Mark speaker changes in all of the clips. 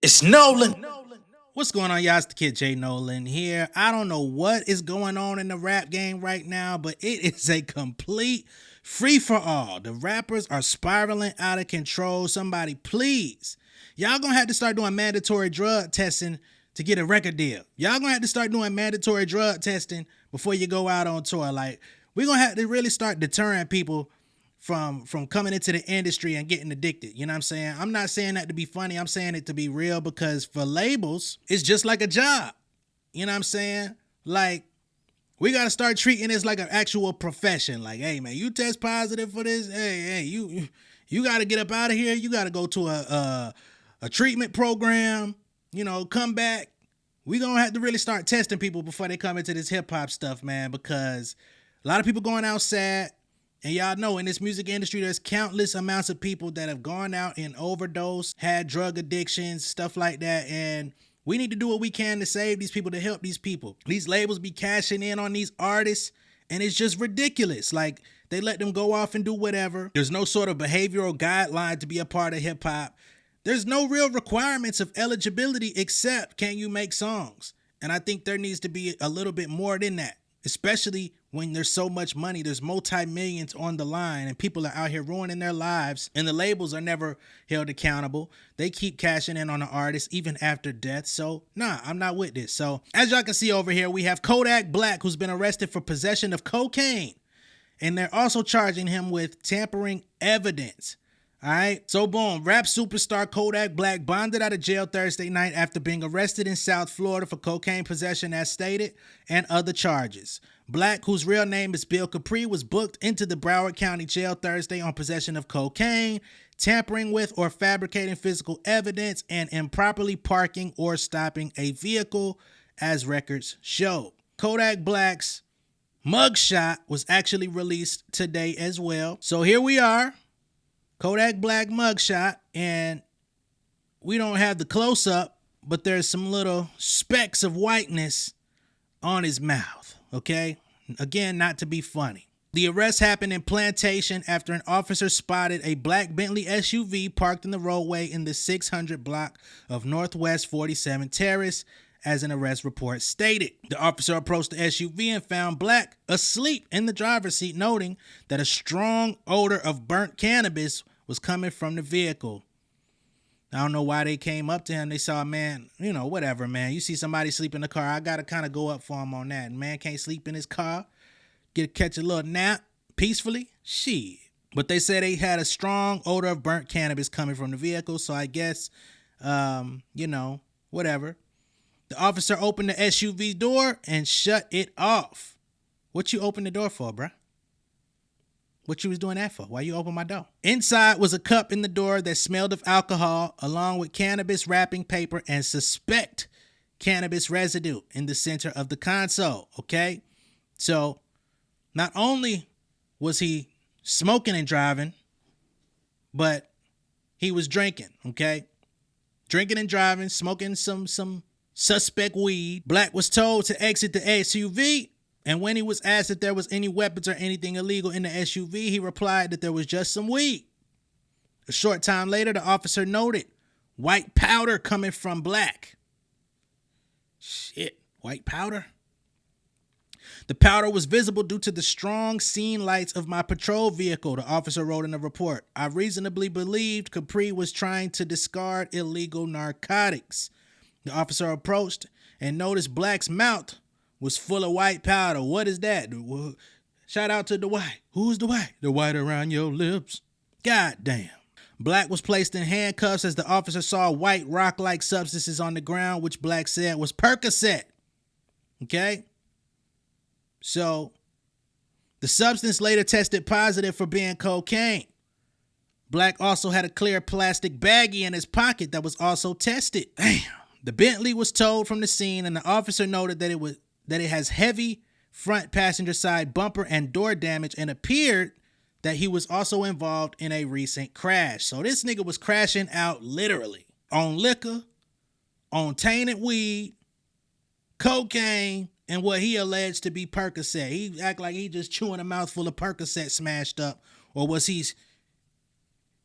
Speaker 1: It's Nolan.
Speaker 2: What's going on, y'all? It's the kid J Nolan here. I don't know what is going on in the rap game right now, but it is a complete free for all. The rappers are spiraling out of control. Somebody, please. Y'all gonna have to start doing mandatory drug testing to get a record deal. Y'all gonna have to start doing mandatory drug testing before you go out on tour. Like, we're gonna have to really start deterring people from coming into the industry and getting addicted. You know what I'm saying? I'm not saying that to be funny. I'm saying it to be real because for labels, it's just like a job. You know what I'm saying? Like, we got to start treating this like an actual profession. Like, hey man, you test positive for this. Hey, you got to get up out of here. You got to go to a treatment program. You know, come back. We gonna have to really start testing people before they come into this hip hop stuff, man, because a lot of people going out sad. And y'all know in this music industry, there's countless amounts of people that have gone out and overdosed, had drug addictions, stuff like that. And we need to do what we can to save these people, to help these people. These labels be cashing in on these artists, and it's just ridiculous. Like, they let them go off and do whatever. There's no sort of behavioral guideline to be a part of hip hop. There's no real requirements of eligibility except can you make songs? And I think there needs to be a little bit more than that, especially when there's so much money. There's multi-millions on the line and people are out here ruining their lives, and the labels are never held accountable. They keep cashing in on the artists even after death. So nah, I'm not with this. So as y'all can see over here, we have Kodak Black, who's been arrested for possession of cocaine, and they're also charging him with tampering evidence. All right, so boom, rap superstar Kodak Black bonded out of jail Thursday night after being arrested in South Florida for cocaine possession as stated and other charges. Black, whose real name is Bill Capri, was booked into the Broward County Jail Thursday on possession of cocaine, tampering with or fabricating physical evidence, and improperly parking or stopping a vehicle, as records show. Kodak Black's mugshot was actually released today as well. So here we are. Kodak Black mugshot, and we don't have the close-up, but there's some little specks of whiteness on his mouth, okay? Again, not to be funny. The arrest happened in Plantation after an officer spotted a black Bentley SUV parked in the roadway in the 600 block of Northwest 47 Terrace, as an arrest report stated. The officer approached the SUV and found Black asleep in the driver's seat, noting that a strong odor of burnt cannabis was coming from the vehicle. I don't know why they came up to him. They saw, man, you know, whatever, man. You see somebody sleep in the car, I got to kind of go up for him on that. Man can't sleep in his car, catch a little nap peacefully. Shit. But they said they had a strong odor of burnt cannabis coming from the vehicle, so I guess, whatever. The officer opened the SUV door and shut it off. What you open the door for, bruh? What you was doing that for? Why you open my door? Inside was a cup in the door that smelled of alcohol, along with cannabis wrapping paper and suspect cannabis residue in the center of the console, okay? So, not only was he smoking and driving, but he was drinking, okay? Drinking and driving, smoking some suspect weed. Black was told to exit the SUV, and when he was asked if there was any weapons or anything illegal in the SUV, he replied that there was just some weed. A short time later, the officer noted white powder coming from Black. Shit, white powder? The powder was visible due to the strong scene lights of my patrol vehicle, the officer wrote in the report. I reasonably believed Capri was trying to discard illegal narcotics. The officer approached and noticed Black's mouth was full of white powder. What is that? Shout out to the white. Who's the white? The white around your lips. God damn. Black was placed in handcuffs as the officer saw white rock-like substances on the ground, which Black said was Percocet. Okay? So, the substance later tested positive for being cocaine. Black also had a clear plastic baggie in his pocket that was also tested. Damn. The Bentley was towed from the scene, and the officer noted that it has heavy front passenger side bumper and door damage, and appeared that he was also involved in a recent crash. So this nigga was crashing out literally on liquor, on tainted weed, cocaine, and what he alleged to be Percocet. He act like he just chewing a mouthful of Percocet smashed up, or was he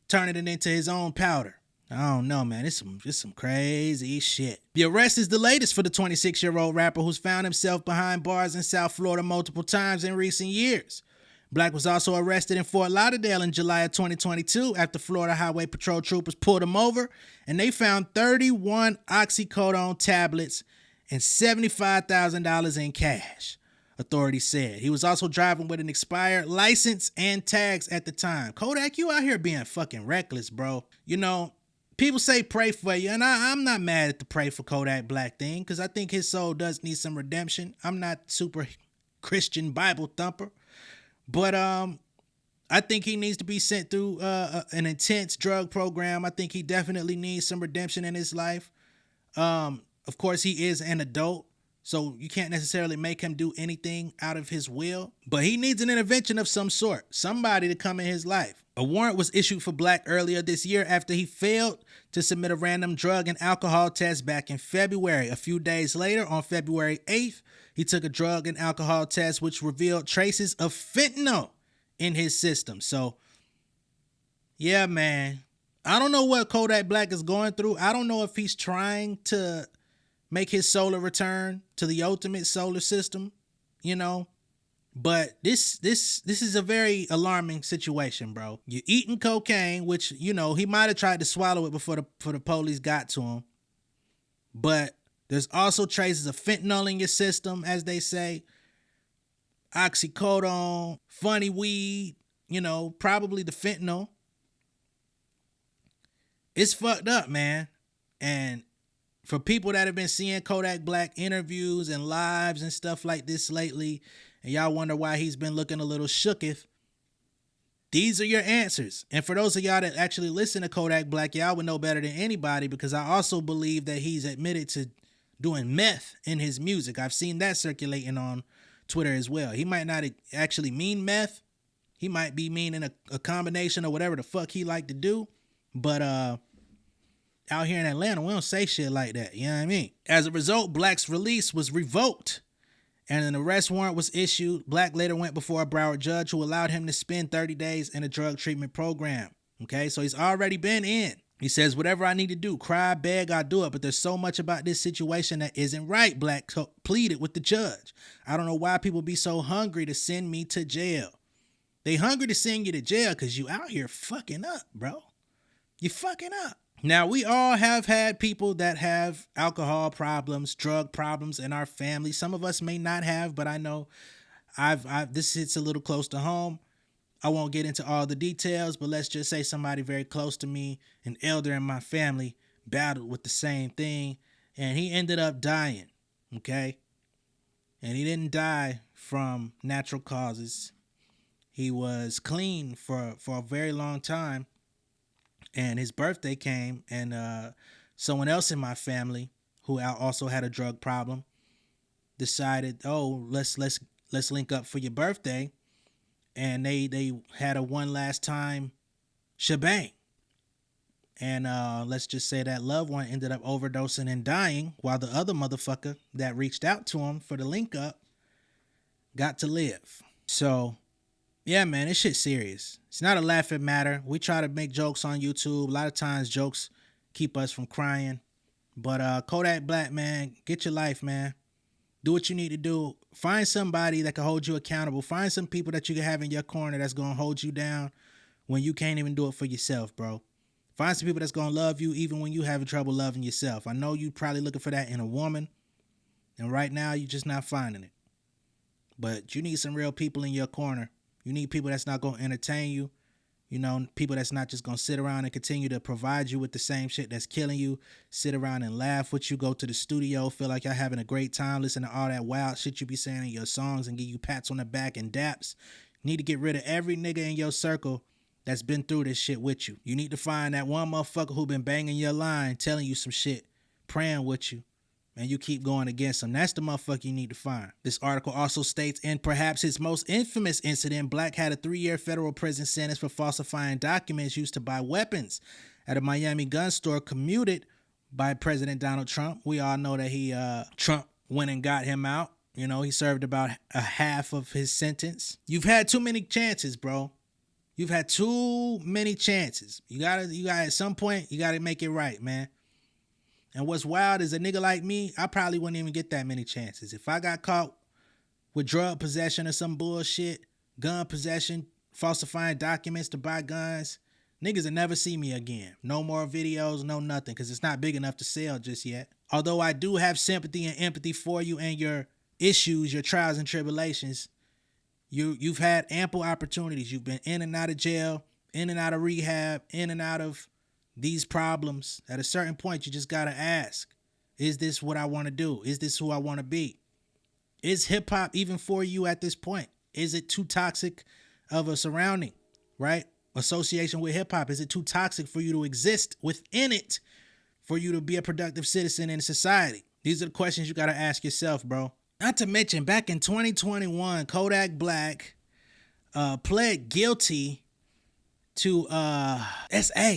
Speaker 2: turning it into his own powder? I don't know, man. It's some crazy shit. The arrest is the latest for the 26-year-old rapper who's found himself behind bars in South Florida multiple times in recent years. Black was also arrested in Fort Lauderdale in July of 2022 after Florida Highway Patrol troopers pulled him over and they found 31 oxycodone tablets and $75,000 in cash, authorities said. He was also driving with an expired license and tags at the time. Kodak, you out here being fucking reckless, bro. You know, people say pray for you, and I'm not mad at the pray for Kodak Black thing because I think his soul does need some redemption. I'm not super Christian Bible thumper. But I think he needs to be sent through an intense drug program. I think he definitely needs some redemption in his life. Of course, he is an adult, so you can't necessarily make him do anything out of his will. But he needs an intervention of some sort, somebody to come in his life. A warrant was issued for Black earlier this year after he failed to submit a random drug and alcohol test back in February. A few days later, on February 8th, he took a drug and alcohol test which revealed traces of fentanyl in his system. So, yeah, man. I don't know what Kodak Black is going through. I don't know if he's trying to make his solar return to the ultimate solar system, you know. But this is a very alarming situation, bro. You're eating cocaine, which, you know, he might have tried to swallow it before the police got to him. But there's also traces of fentanyl in your system, as they say. Oxycodone, funny weed, you know, probably the fentanyl. It's fucked up, man. And for people that have been seeing Kodak Black interviews and lives and stuff like this lately, and y'all wonder why he's been looking a little shooketh, these are your answers. And for those of y'all that actually listen to Kodak Black, y'all would know better than anybody because I also believe that he's admitted to doing meth in his music. I've seen that circulating on Twitter as well. He might not actually mean meth. He might be meaning a combination of whatever the fuck he like to do. But out here in Atlanta, we don't say shit like that. You know what I mean? As a result, Black's release was revoked and an arrest warrant was issued. Black later went before a Broward judge who allowed him to spend 30 days in a drug treatment program. Okay, so he's already been in. He says, whatever I need to do, cry, beg, I'll do it. But there's so much about this situation that isn't right, Black pleaded with the judge. I don't know why people be so hungry to send me to jail. They hungry to send you to jail because you out here fucking up, bro. You fucking up. Now, we all have had people that have alcohol problems, drug problems in our family. Some of us may not have, but I know this hits a little close to home. I won't get into all the details, but let's just say somebody very close to me, an elder in my family, battled with the same thing, and he ended up dying, okay? And he didn't die from natural causes. He was clean for a very long time, and his birthday came, and someone else in my family who also had a drug problem decided, oh, let's link up for your birthday. And they had a one last time shebang. And let's just say that loved one ended up overdosing and dying while the other motherfucker that reached out to him for the link up got to live. So, yeah, man, this shit's serious. It's not a laughing matter. We try to make jokes on YouTube. A lot of times jokes keep us from crying. But Kodak Black, man, get your life, man. Do what you need to do. Find somebody that can hold you accountable. Find some people that you can have in your corner that's going to hold you down when you can't even do it for yourself, bro. Find some people that's going to love you even when you having trouble loving yourself. I know you probably looking for that in a woman, and right now you're just not finding it. But you need some real people in your corner. You need people that's not going to entertain you. You know, people that's not just going to sit around and continue to provide you with the same shit that's killing you, sit around and laugh with you, go to the studio, feel like y'all having a great time, listen to all that wild shit you be saying in your songs and give you pats on the back and daps. You need to get rid of every nigga in your circle that's been through this shit with you. You need to find that one motherfucker who been banging your line, telling you some shit, praying with you, and you keep going against them. That's the motherfucker you need to find. This article also states, in perhaps his most infamous incident, Black had a 3-year federal prison sentence for falsifying documents used to buy weapons at a Miami gun store commuted by President Donald Trump. We all know that Trump went and got him out. You know, he served about a half of his sentence. You've had too many chances, bro. You've had too many chances. You gotta at some point, you gotta make it right, man. And what's wild is a nigga like me, I probably wouldn't even get that many chances. If I got caught with drug possession or some bullshit, gun possession, falsifying documents to buy guns, niggas will never see me again. No more videos, no nothing, because it's not big enough to sell just yet. Although I do have sympathy and empathy for you and your issues, your trials and tribulations, you've had ample opportunities. You've been in and out of jail, in and out of rehab, in and out of these problems. At a certain point, you just got to ask, is this what I want to do? Is this who I want to be? Is hip hop even for you at this point? Is it too toxic of a surrounding, right? Association with hip hop. Is it too toxic for you to exist within it, for you to be a productive citizen in society? These are the questions you got to ask yourself, bro. Not to mention, back in 2021, Kodak Black pled guilty to SA,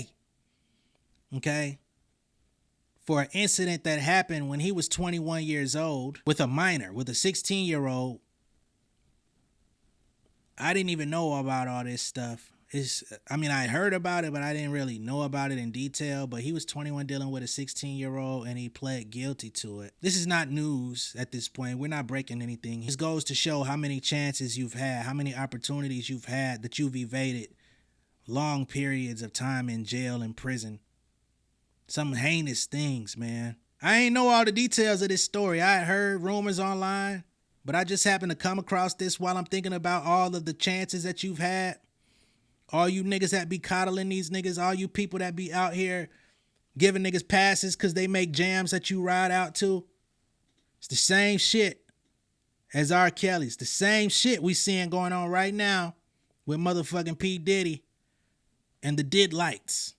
Speaker 2: okay, for an incident that happened when he was 21 years old with a minor, with a 16-year-old. I didn't even know about all this stuff. I heard about it, but I didn't really know about it in detail. But he was 21 dealing with a 16-year-old, and he pled guilty to it. This is not news at this point. We're not breaking anything. This goes to show how many chances you've had, how many opportunities you've had that you've evaded long periods of time in jail and prison. Some heinous things, man. I ain't know all the details of this story. I had heard rumors online, but I just happened to come across this while I'm thinking about all of the chances that you've had. All you niggas that be coddling these niggas, all you people that be out here giving niggas passes because they make jams that you ride out to. It's the same shit as R. Kelly. It's the same shit we seeing going on right now with motherfucking P. Diddy and the Did Lights.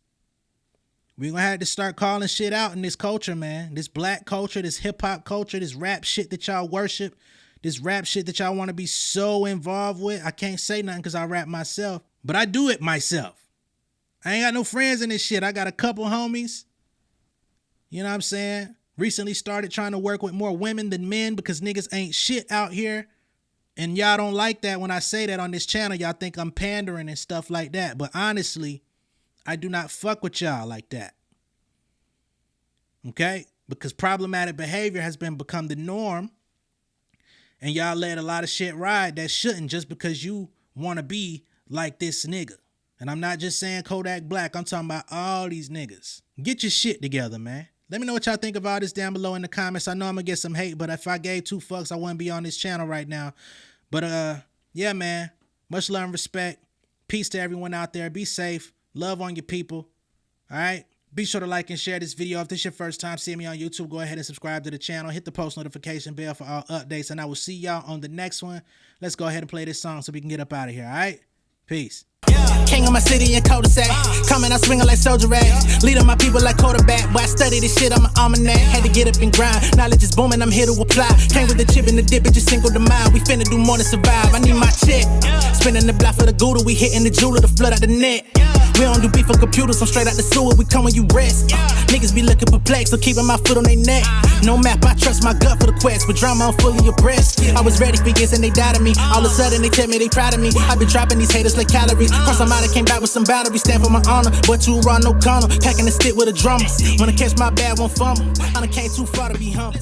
Speaker 2: We're going to have to start calling shit out in this culture, man. This black culture, this hip-hop culture, this rap shit that y'all worship, this rap shit that y'all want to be so involved with. I can't say nothing because I rap myself, but I do it myself. I ain't got no friends in this shit. I got a couple homies. You know what I'm saying? Recently started trying to work with more women than men because niggas ain't shit out here. And y'all don't like that when I say that on this channel. Y'all think I'm pandering and stuff like that. But honestly, I do not fuck with y'all like that. Okay? Because problematic behavior has become the norm. And y'all let a lot of shit ride that shouldn't just because you want to be like this nigga. And I'm not just saying Kodak Black. I'm talking about all these niggas. Get your shit together, man. Let me know what y'all think of all this down below in the comments. I know I'm going to get some hate, but if I gave two fucks, I wouldn't be on this channel right now. But yeah, man. Much love and respect. Peace to everyone out there. Be safe. Love on your people. All right? Be sure to like and share this video. If this is your first time seeing me on YouTube, go ahead and subscribe to the channel. Hit the post notification bell for all updates, and I will see y'all on the next one. Let's go ahead and play this song so we can get up out of here, all right? Peace.
Speaker 1: King of my city in cul-de-sac. Coming out swinging like soldier rags. Leading my people like quarterback. Boy, I study this shit, I'm an almanac. Had to get up and grind. Knowledge is booming, I'm here to apply. Came with the chip and the dip, it just single the mile. We finna do more than survive. I need my check. Spinning the block for the Gouda. We hitting the jeweler to flood out the net. We don't do beef for computers, I'm straight out the sewer. We come when you rest. Niggas be looking perplexed, so keeping my foot on their neck. No map, I trust my gut for the quest. With drama, I'm fully abreast. I was ready for years and they doubted me. All of a sudden they tell me they proud of me. I been dropping these haters like calories. Cross them out, I came back with some boundaries. Stand for my honor, but too raw, no corner. Packing the stick with a drummer. Wanna catch my bad, won't fumble. I done came too far to be humble.